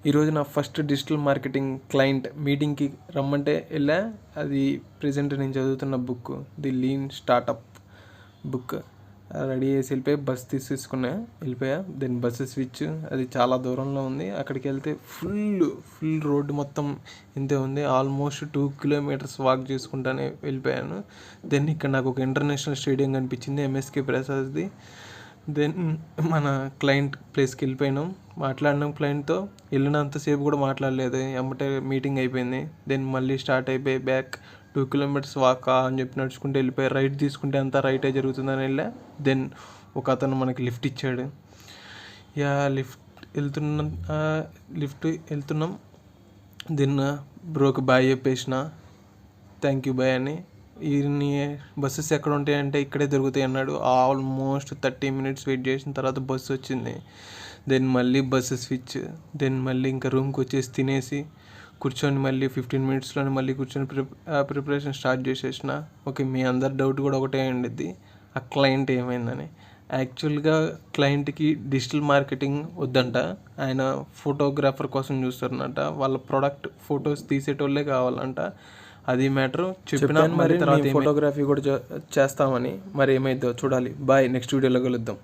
ఈరోజు నా first digital marketing client మీటింగ్కి రమ్మంటే వెళ్ళా. అది ప్రజెంట్ నేను చదువుతున్న book, the lean startup book. Ready చేసి వెళ్ళిపోయి బస్ తీసుకున్నా, వెళ్ళిపోయా. దెన్ బస్సు స్విచ్, అది చాలా దూరంలో ఉంది. అక్కడికి వెళ్తే ఫుల్ రోడ్డు మొత్తం ఇంతే ఉంది. ఆల్మోస్ట్ 2 కిలోమీటర్స్ వాక్ చేసుకుంటానే వెళ్ళిపోయాను. దెన్ ఇక్కడ నాకు ఒక ఇంటర్నేషనల్ స్టేడియం కనిపించింది, ఎంఎస్కే ప్రసాద్ది. దెన్ మన క్లయింట్ ప్లేస్కి వెళ్ళిపోయినాం, మాట్లాడినాం క్లయింట్తో. వెళ్ళినంతసేపు కూడా మాట్లాడలేదు, ఎమ్మటే మీటింగ్ అయిపోయింది. దెన్ మళ్ళీ స్టార్ట్ అయిపోయి బ్యాక్ 2 కిలోమీటర్స్ వాక్ అని చెప్పి నడుచుకుంటూ వెళ్ళిపోయి రైట్ తీసుకుంటే అంతా రైటే జరుగుతుందని వెళ్ళా. దెన్ ఒక అతను మనకి లిఫ్ట్ ఇచ్చాడు. లిఫ్ట్ వెళ్తున్నాం. దెన్ బ్రోకి బాయ్ చెప్పేసిన, థ్యాంక్ యూ బాయ్ అని. ఈయన్ని బస్సెస్ ఎక్కడ ఉంటాయంటే ఇక్కడే దొరుకుతాయి అన్నాడు. ఆల్మోస్ట్ 30 మినిట్స్ వెయిట్ చేసిన తర్వాత బస్సు వచ్చింది. దెన్ మళ్ళీ బస్సు స్విచ్. దెన్ మళ్ళీ ఇంకా రూమ్కి వచ్చేసి తినేసి కూర్చొని మళ్ళీ 15 మినిట్స్లోనే మళ్ళీ కూర్చొని ప్రిపరేషన్ స్టార్ట్ చేసేసిన. ఓకే, మీ అందరి డౌట్ కూడా ఒకటే ఉండిద్ది, ఆ క్లయింట్ ఏమైందని. యాక్చువల్గా క్లయింట్కి డిజిటల్ మార్కెటింగ్ వద్దంట, ఆయన ఫోటోగ్రాఫర్ కోసం చూస్తారనట. వాళ్ళ ప్రోడక్ట్ ఫొటోస్ తీసేటోళ్ళే కావాలంట. అది మ్యాటర్ చెప్పినా. మరి తర్వాత ఫోటోగ్రఫీ కూడా చేస్తామని, మరి ఏమైందో చూడాలి. బాయ్, నెక్స్ట్ వీడియోలో కలుద్దాం.